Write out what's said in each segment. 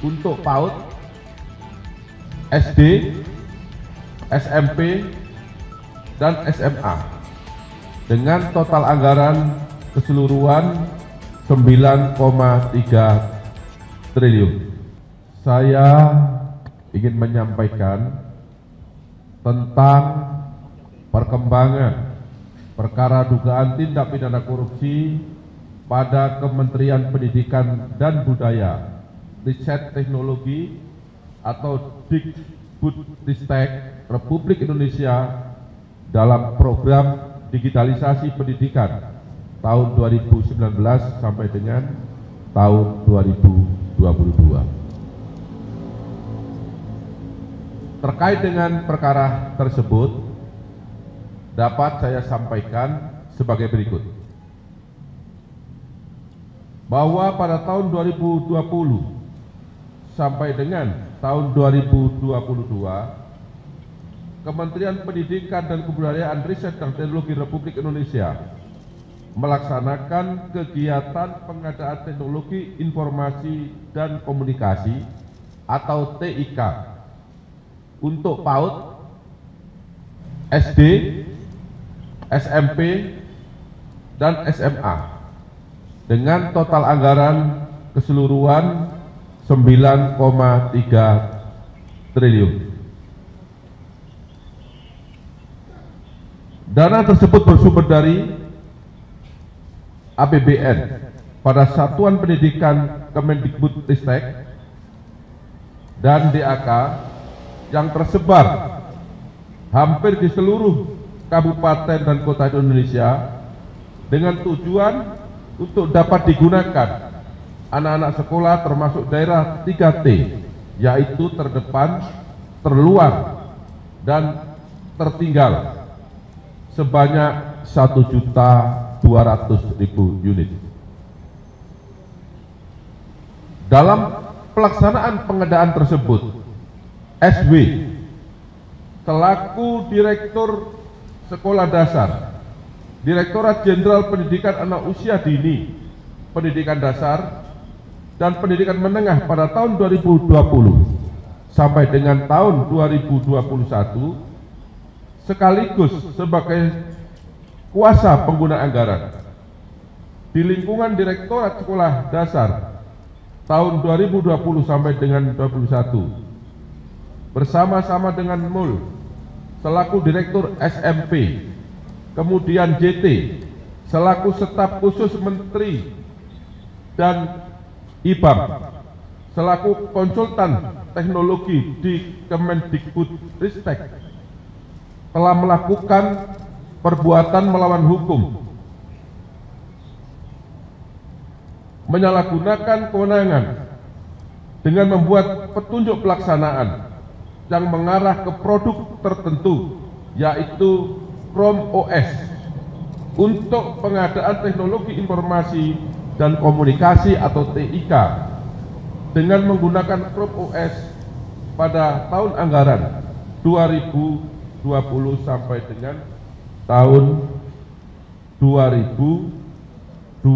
untuk PAUD, SD, SMP, dan SMA dengan total anggaran keseluruhan 9,3 triliun. Saya ingin menyampaikan tentang perkembangan perkara dugaan tindak pidana korupsi pada Kementerian Pendidikan dan Budaya, Riset Teknologi atau Dikbudristek Republik Indonesia dalam program digitalisasi pendidikan tahun 2019 sampai dengan tahun 2022. Terkait dengan perkara tersebut, dapat saya sampaikan sebagai berikut. Bahwa pada tahun 2020 sampai dengan tahun 2022, Kementerian Pendidikan dan Kebudayaan, Riset dan Teknologi Republik Indonesia melaksanakan kegiatan pengadaan teknologi informasi dan komunikasi atau TIK untuk PAUD, SD, SMP, dan SMA dengan total anggaran keseluruhan 9,3 triliun. Dana tersebut bersumber dari APBN pada Satuan Pendidikan Kemendikbudristek dan DAK yang tersebar hampir di seluruh kabupaten dan kota Indonesia dengan tujuan untuk dapat digunakan anak-anak sekolah termasuk daerah 3T, yaitu terdepan, terluar, dan tertinggal sebanyak 1.200.000 unit. Dalam pelaksanaan pengadaan tersebut, SW selaku Direktur Sekolah Dasar, Direktorat Jenderal Pendidikan Anak Usia Dini, Pendidikan Dasar, dan Pendidikan Menengah pada tahun 2020 sampai dengan tahun 2021 sekaligus sebagai kuasa pengguna anggaran di lingkungan Direktorat Sekolah Dasar tahun 2020 sampai dengan 2021 bersama-sama dengan MUL selaku Direktur SMP, kemudian JT selaku Staf Khusus Menteri dan IBAM selaku konsultan teknologi di Kemendikbudristek telah melakukan perbuatan melawan hukum, menyalahgunakan kewenangan dengan membuat petunjuk pelaksanaan yang mengarah ke produk tertentu, yaitu Chrome OS untuk pengadaan teknologi informasi dan komunikasi atau TIK dengan menggunakan Chrome OS pada tahun anggaran 2020 sampai dengan tahun 2022,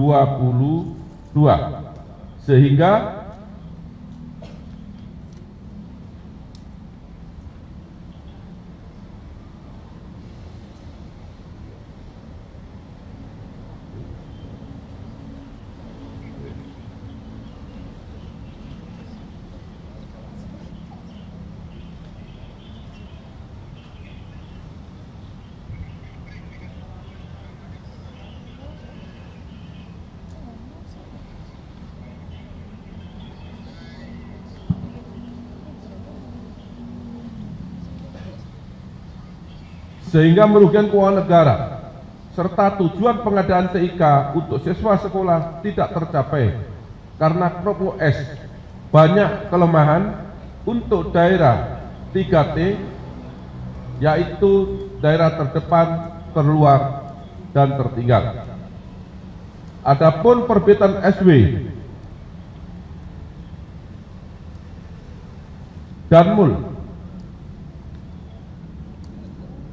sehingga merugikan keuangan negara serta tujuan pengadaan TIK untuk siswa sekolah tidak tercapai karena Chrome OS banyak kelemahan untuk daerah 3T, yaitu daerah terdepan, terluar, dan tertinggal. Adapun perbitan SW dan MUL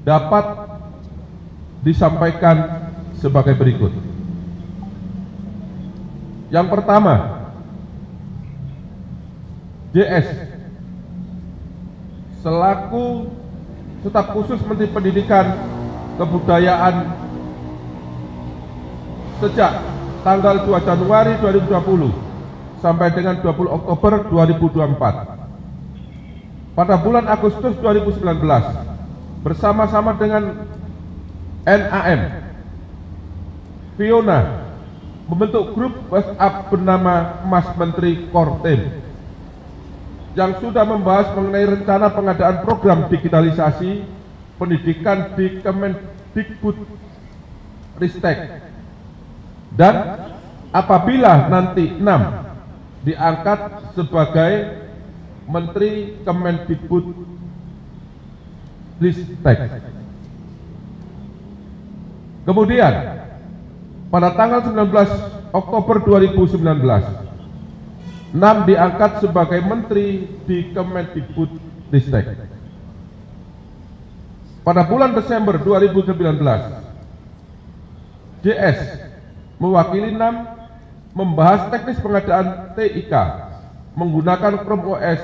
dapat disampaikan sebagai berikut. Yang pertama, JS selaku staf khusus Menteri Pendidikan Kebudayaan sejak tanggal 2 Januari 2020 sampai dengan 20 Oktober 2024. Pada bulan Agustus 2019 bersama-sama dengan NAM, Fiona membentuk grup WhatsApp bernama Mas Menteri Kortem yang sudah membahas mengenai rencana pengadaan program digitalisasi pendidikan di Kemendikbudristek. Dan apabila nanti 6 diangkat sebagai Menteri Kemendikbudristek. Kemudian pada tanggal 19 Oktober 2019 6 diangkat sebagai Menteri di Kemendikbudristek. Pada bulan Desember 2019 JS mewakili 6 membahas teknis pengadaan TIK menggunakan Chrome OS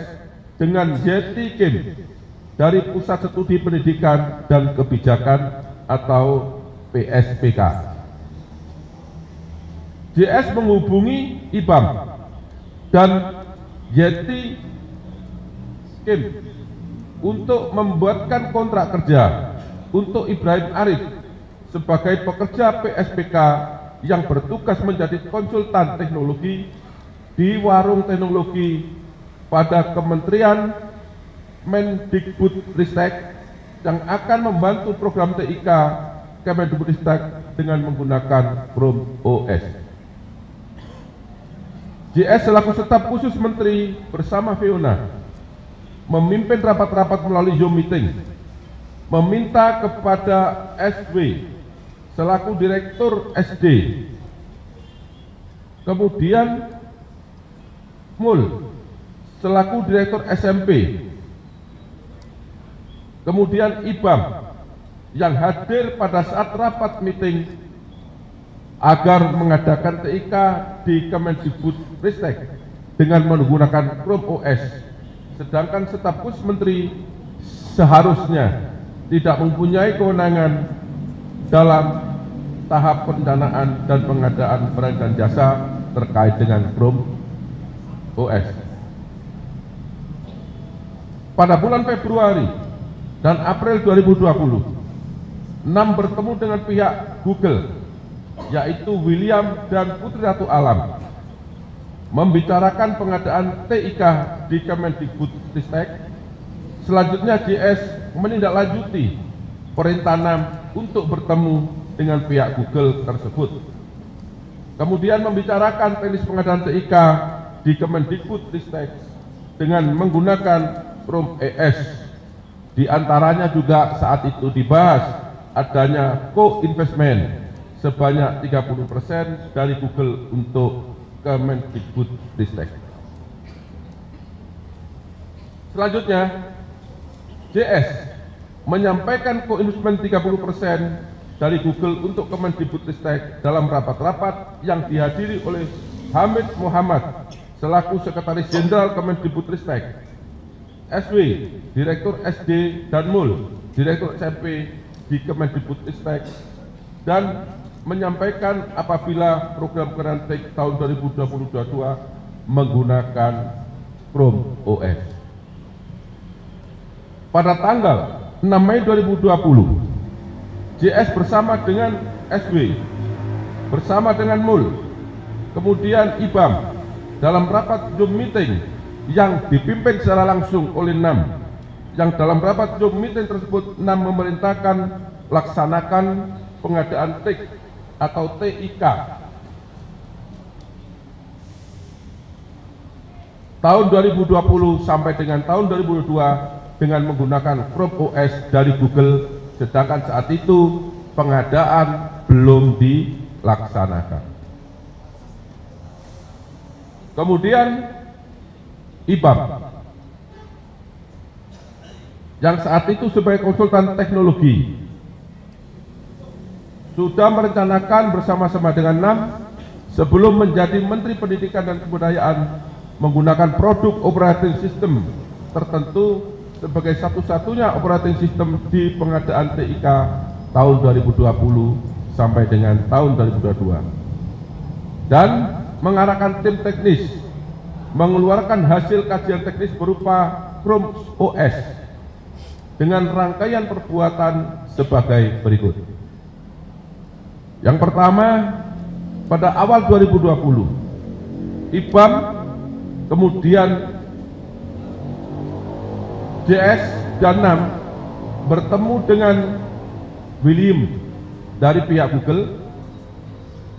dengan Yeti Kim dari Pusat Studi Pendidikan dan Kebijakan atau PSPK. JS menghubungi IBAM dan Yeti Kim untuk membuatkan kontrak kerja untuk Ibrahim Arif sebagai pekerja PSPK yang bertugas menjadi konsultan teknologi di warung teknologi pada Kementerian Mendikbudristek yang akan membantu program TIK Kemendikbudristek dengan menggunakan Chrome OS. JS selaku staf khusus Menteri bersama Fiona memimpin rapat-rapat melalui Zoom meeting, meminta kepada SW selaku Direktur SD, kemudian Mul selaku Direktur SMP, kemudian IBAM yang hadir pada saat rapat meeting agar mengadakan TIK di Kemendikbudristek dengan menggunakan Chrome OS, sedangkan staf khusus Menteri seharusnya tidak mempunyai kewenangan dalam tahap perencanaan dan pengadaan barang dan jasa terkait dengan Chrome OS. Pada bulan Februari dan April 2020, 6 bertemu dengan pihak Google, yaitu William dan Putri Ratu Alam, membicarakan pengadaan TIK di Kemendikbudristek. Selanjutnya JS menindaklanjuti perintah 6 untuk bertemu dengan pihak Google tersebut. Kemudian membicarakan teknis pengadaan TIK di Kemendikbudristek dengan menggunakan Chrome OS. Di antaranya juga saat itu dibahas adanya co-investment sebanyak 30% dari Google untuk Kemendikbudristek. Selanjutnya, JS menyampaikan co-investment 30% dari Google untuk Kemendikbudristek dalam rapat-rapat yang dihadiri oleh Hamid Muhammad selaku Sekretaris Jenderal Kemendikbudristek, SW, Direktur SD, dan Mul, Direktur SMP di Kemendikbudristek, dan menyampaikan apabila program Kementek tahun 2022 menggunakan Chrome OS. Pada tanggal 6 Mei 2020, JS bersama dengan SW, bersama dengan Mul, kemudian IBAM dalam rapat Zoom meeting yang dipimpin secara langsung oleh 6, yang dalam rapat Zoom meeting tersebut 6 memerintahkan laksanakan pengadaan TIK atau TIK tahun 2020 sampai dengan tahun 2022 dengan menggunakan Chrome OS dari Google, sedangkan saat itu pengadaan belum dilaksanakan. Kemudian IBAM yang saat itu sebagai konsultan teknologi sudah merencanakan bersama-sama dengan 6 sebelum menjadi Menteri Pendidikan dan Kebudayaan menggunakan produk operating system tertentu sebagai satu-satunya operating system di pengadaan TIK tahun 2020 sampai dengan tahun 2022, dan mengarahkan tim teknis mengeluarkan hasil kajian teknis berupa Chrome OS dengan rangkaian perbuatan sebagai berikut. Yang pertama, pada awal 2020, IBAM, kemudian JS dan NAM bertemu dengan William dari pihak Google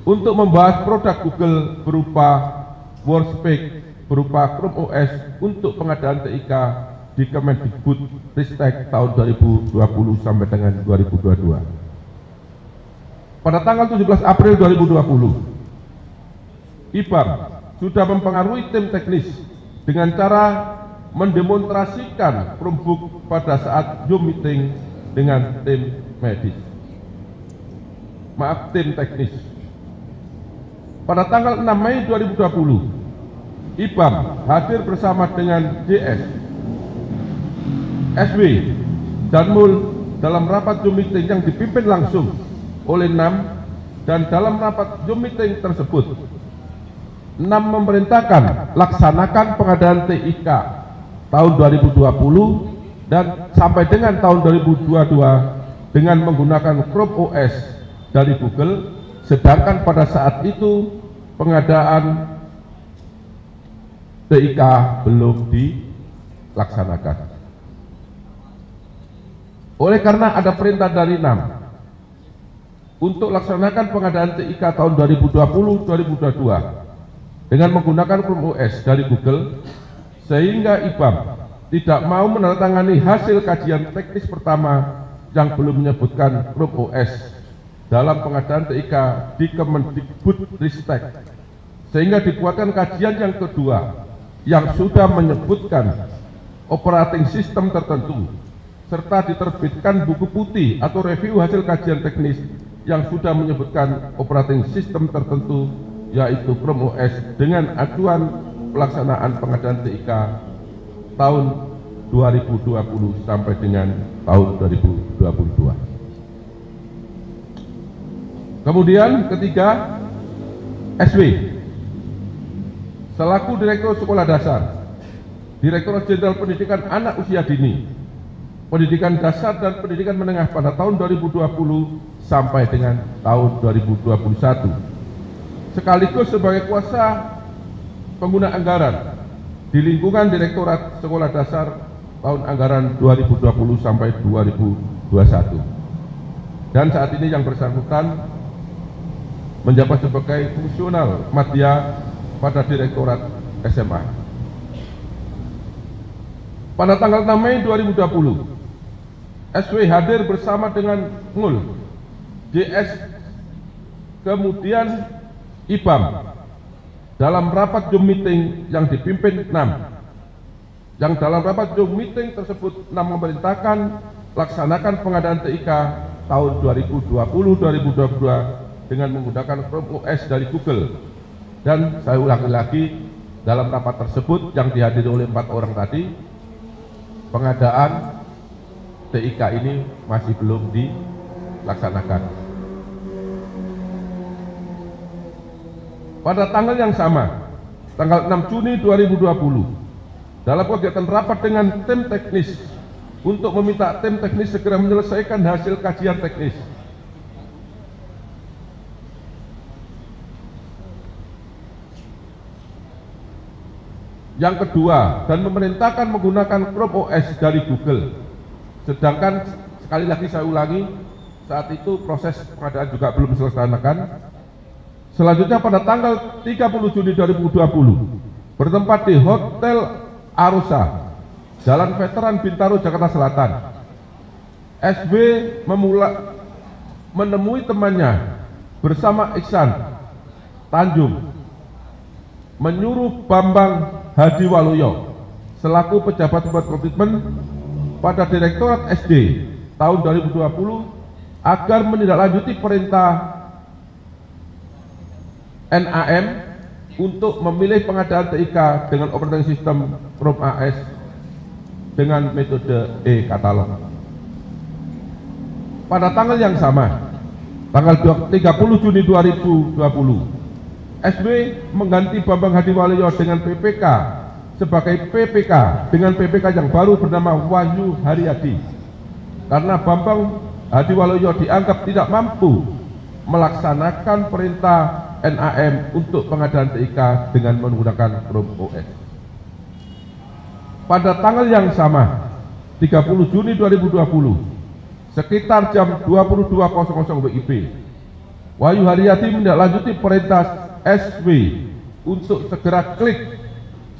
untuk membahas produk Google berupa Workspace berupa Chrome OS untuk pengadaan TIK di Kemendikbudristek tahun 2020 sampai dengan 2022. Pada tanggal 17 April 2020, IBAM sudah mempengaruhi tim teknis dengan cara mendemonstrasikan Chromebook pada saat Zoom meeting dengan tim medis. Tim teknis. Pada tanggal 6 Mei 2020, IBAM hadir bersama dengan JS, SW, dan MUL dalam rapat Zoom meeting yang dipimpin langsung oleh NAM, dan dalam rapat Zoom meeting tersebut NAM memerintahkan laksanakan pengadaan TIK tahun 2020 dan sampai dengan tahun 2022 dengan menggunakan Chrome OS dari Google, sedangkan pada saat itu pengadaan TIK belum dilaksanakan. Oleh karena ada perintah dari NAM untuk laksanakan pengadaan TIK tahun 2020-2022 dengan menggunakan Chrome OS dari Google, sehingga IBAM tidak mau menandatangani hasil kajian teknis pertama yang belum menyebutkan Chrome OS dalam pengadaan TIK di Kemendikbudristek, sehingga dibuatkan kajian yang kedua yang sudah menyebutkan operating system tertentu, serta diterbitkan buku putih atau review hasil kajian teknis yang sudah menyebutkan operating system tertentu, yaitu Chrome OS dengan acuan pelaksanaan pengadaan TIK tahun 2020 sampai dengan tahun 2022. Kemudian ketiga, SW selaku Direktur Sekolah Dasar, Direktorat Jenderal Pendidikan Anak Usia Dini, Pendidikan Dasar dan Pendidikan Menengah pada tahun 2020 sampai dengan tahun 2021, sekaligus sebagai kuasa pengguna anggaran di lingkungan Direktorat Sekolah Dasar tahun anggaran 2020 sampai 2021. Dan saat ini yang bersangkutan menjabat sebagai fungsional madya pada Direktorat SMA. Pada tanggal 6 Mei 2020, SW hadir bersama dengan MUL, JS, kemudian IBAM dalam rapat Zoom meeting yang dipimpin NAM. Yang dalam rapat Zoom meeting tersebut NAM memerintahkan laksanakan pengadaan TIK tahun 2020-2022 dengan menggunakan Chrome OS dari Google. Dan saya ulangi lagi, dalam rapat tersebut yang dihadiri oleh 4 orang tadi, pengadaan TIK ini masih belum dilaksanakan. Pada tanggal yang sama, tanggal 6 Juni 2020, dalam kegiatan rapat dengan tim teknis untuk meminta tim teknis segera menyelesaikan hasil kajian teknis, yang kedua, dan memerintahkan menggunakan Chrome OS dari Google. Sedangkan sekali lagi saya ulangi, saat itu proses pengadaan juga belum diselesaikan. Selanjutnya pada tanggal 30 Juni 2020, bertempat di Hotel Arosa, Jalan Veteran Bintaro, Jakarta Selatan, SW menemui temannya bersama Iksan Tanjung, menyuruh Bambang Hadiwaluyo selaku pejabat komitmen pada Direktorat SD tahun 2020 agar menindaklanjuti perintah NAM untuk memilih pengadaan TIK dengan operating system Chrome AS dengan metode e-katalog. Pada tanggal yang sama, tanggal 30 Juni 2020, SW mengganti Bambang Hadiwaluyo dengan PPK sebagai PPK dengan PPK yang baru bernama Wahyu Haryadi, karena Bambang Hadiwaluyo dianggap tidak mampu melaksanakan perintah NAM untuk pengadaan TIK dengan menggunakan Chrome OS. Pada tanggal yang sama, 30 Juni 2020, sekitar jam 22.00 WIB, Wahyu Haryadi menindaklanjuti perintah SW untuk segera klik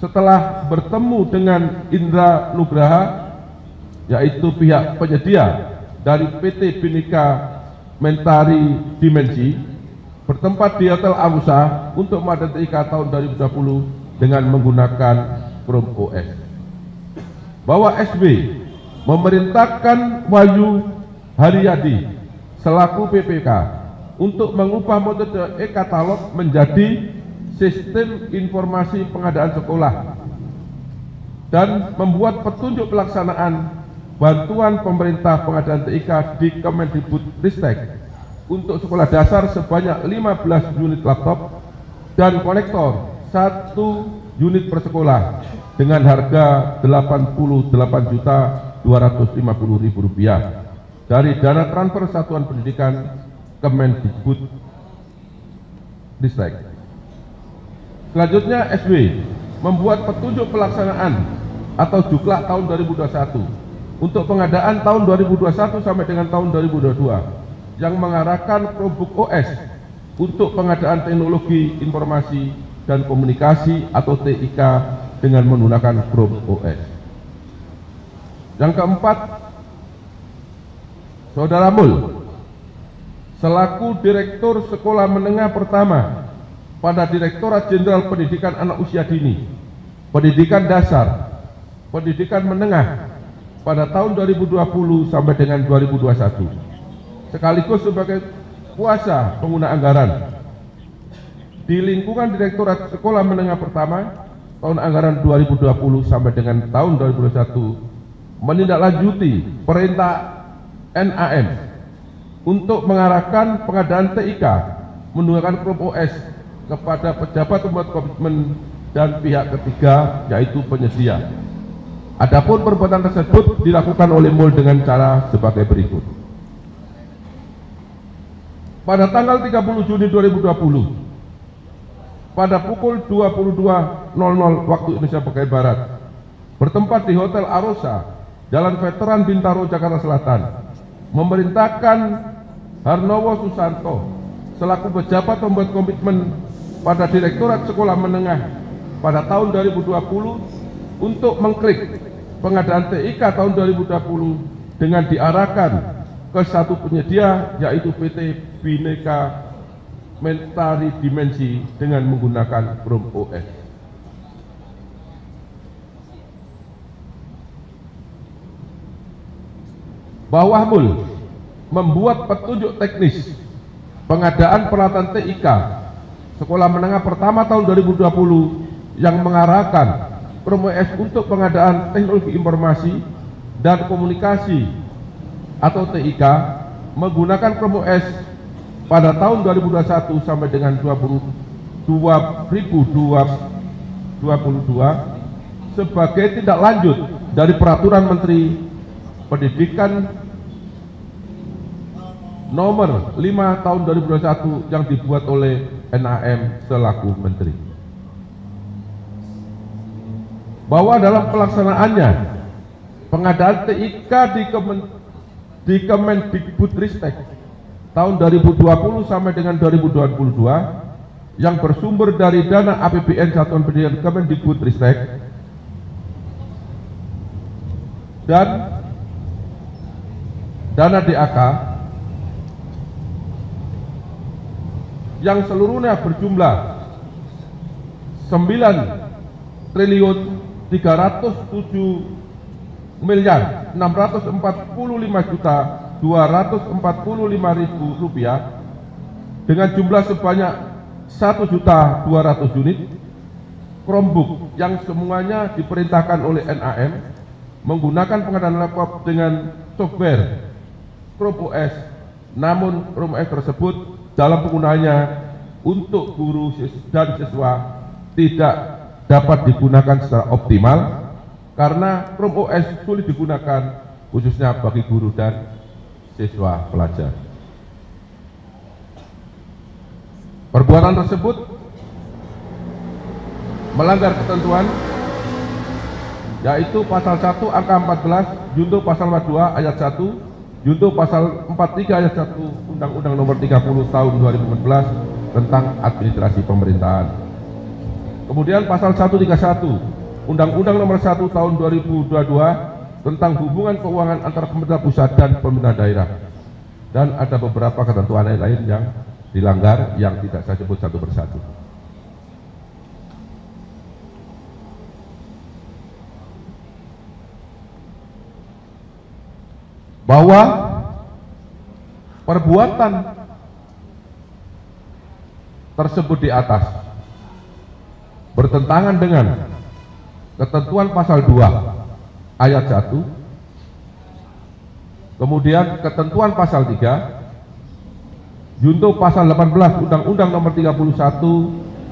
setelah bertemu dengan Indra Nugraha, yaitu pihak penyedia dari PT Bhinneka Mentari Dimensi, bertempat di Hotel Arusa untuk pengadaan TIK tahun 2020 dengan menggunakan Chrome OS. Bahwa SW memerintahkan Wahyu Haryadi selaku PPK untuk mengubah metode e-katalog menjadi sistem informasi pengadaan sekolah dan membuat petunjuk pelaksanaan bantuan pemerintah pengadaan TIK di Kemendikbudristek untuk sekolah dasar sebanyak 15 unit laptop dan konektor 1 unit per sekolah dengan harga Rp88.250.000 dari dana transfer Satuan Pendidikan Kemendikbudristek. Selanjutnya, SW membuat petunjuk pelaksanaan atau juklak tahun 2021 untuk pengadaan tahun 2021 sampai dengan tahun 2022 yang mengarahkan Chromebook OS untuk pengadaan teknologi informasi dan komunikasi atau TIK dengan menggunakan Chrome OS. Yang keempat, Saudara Mul selaku Direktur Sekolah Menengah Pertama pada Direktorat Jenderal Pendidikan Anak Usia Dini, Pendidikan Dasar, Pendidikan Menengah pada tahun 2020 sampai dengan 2021, sekaligus sebagai kuasa pengguna anggaran di lingkungan Direktorat Sekolah Menengah Pertama tahun anggaran 2020 sampai dengan tahun 2021, menindaklanjuti perintah NAM untuk mengarahkan pengadaan TIK menggunakan Chrome OS kepada pejabat pembuat komitmen dan pihak ketiga, yaitu penyedia. Adapun perbuatan tersebut dilakukan oleh MUL dengan cara sebagai berikut. Pada tanggal 30 Juni 2020, pada pukul 22.00 waktu Indonesia bagian Barat, bertempat di Hotel Arosa, Jalan Veteran Bintaro, Jakarta Selatan, memerintahkan Harnowo Susanto selaku pejabat pembuat komitmen pada Direktorat Sekolah Menengah pada tahun 2020 untuk mengklik pengadaan TIK tahun 2020 dengan diarahkan ke satu penyedia, yaitu PT Bhinneka Mentari Dimensi dengan menggunakan Chrome OS. Bawah MUL membuat petunjuk teknis pengadaan peralatan TIK Sekolah Menengah Pertama tahun 2020 yang mengarahkan Chrome OS untuk pengadaan teknologi informasi dan komunikasi atau TIK menggunakan Chrome OS pada tahun 2021 sampai dengan 2022 sebagai tindak lanjut dari Peraturan Menteri Pendidikan Nomor 5 tahun 2021 yang dibuat oleh NAM selaku Menteri. Bahwa dalam pelaksanaannya pengadaan TIK di Kemendikbudristek tahun 2020 sampai dengan 2022 yang bersumber dari dana APBN Satuan Pendidikan Kemendikbudristek dan dana DAK yang seluruhnya berjumlah 9.307.645.245.000 rupiah dengan jumlah sebanyak 1.200.000 unit, Chromebook yang semuanya diperintahkan oleh NAM menggunakan pengadaan laptop dengan software Chrome OS, namun Chrome OS tersebut dalam penggunaannya untuk guru dan siswa tidak dapat digunakan secara optimal karena Chrome OS sulit digunakan khususnya bagi guru dan siswa pelajar. Perbuatan tersebut melanggar ketentuan yaitu pasal 1 angka 14 junto pasal 42 ayat 1 junto pasal 43 ayat 1 Undang-Undang Nomor 30 Tahun 2014 tentang administrasi pemerintahan. Kemudian pasal 131 Undang-Undang Nomor 1 Tahun 2022 tentang hubungan keuangan antara pemerintah pusat dan pemerintah daerah. Dan ada beberapa ketentuan lain yang dilanggar yang tidak saya sebut satu persatu. Bahwa perbuatan tersebut di atas bertentangan dengan ketentuan pasal 2 ayat 1, kemudian ketentuan pasal 3 junto pasal 18 Undang-Undang Nomor 31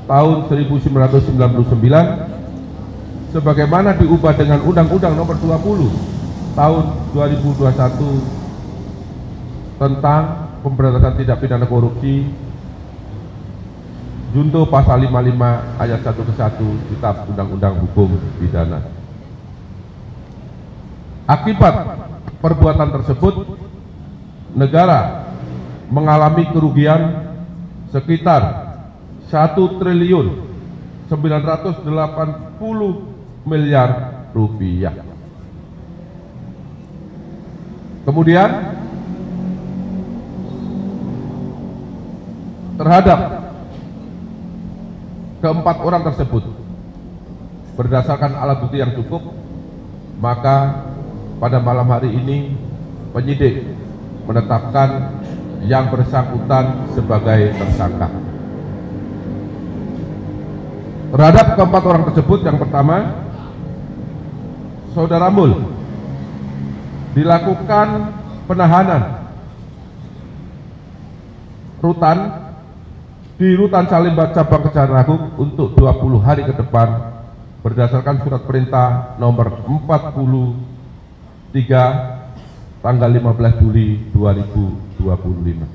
Tahun 1999 sebagaimana diubah dengan Undang-Undang Nomor 20 Tahun 2021 tentang pemberantasan tindak pidana korupsi junto pasal 55 ayat 1 ke 1 Kitab Undang-Undang Hukum Pidana. Akibat perbuatan tersebut, negara mengalami kerugian sekitar 1.980 miliar rupiah. Kemudian terhadap keempat orang tersebut berdasarkan alat bukti yang cukup, maka pada malam hari ini penyidik menetapkan yang bersangkutan sebagai tersangka. Terhadap keempat orang tersebut, yang pertama, Saudara Mul dilakukan penahanan rutan di Rutan Salemba Cabang Kejaksaan Agung untuk 20 hari ke depan berdasarkan surat perintah nomor 43 tanggal 15 Juli 2025.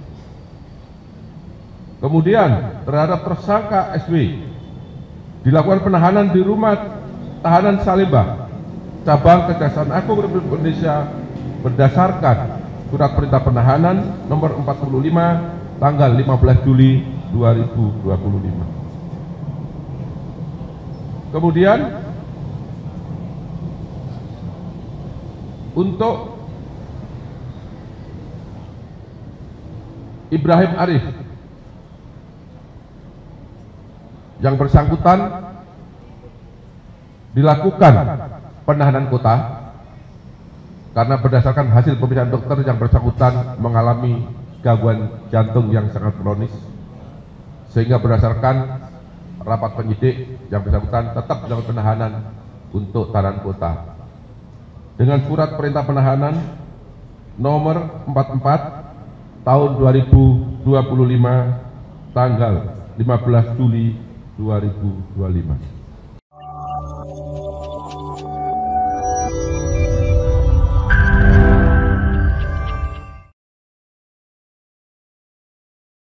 Kemudian terhadap tersangka SW dilakukan penahanan di rumah tahanan Salemba Cabang Kejaksaan Agung Republik Indonesia berdasarkan surat perintah penahanan nomor 45 tanggal 15 Juli 2025. Kemudian untuk Ibrahim Arif yang bersangkutan dilakukan penahanan kota karena berdasarkan hasil pemeriksaan dokter yang bersangkutan mengalami gangguan jantung yang sangat kronis, sehingga berdasarkan rapat penyidik yang bersangkutan tetap dilakukan penahanan untuk tahanan kota dengan surat perintah penahanan nomor 44 tahun 2025 tanggal 15 Juli 2025.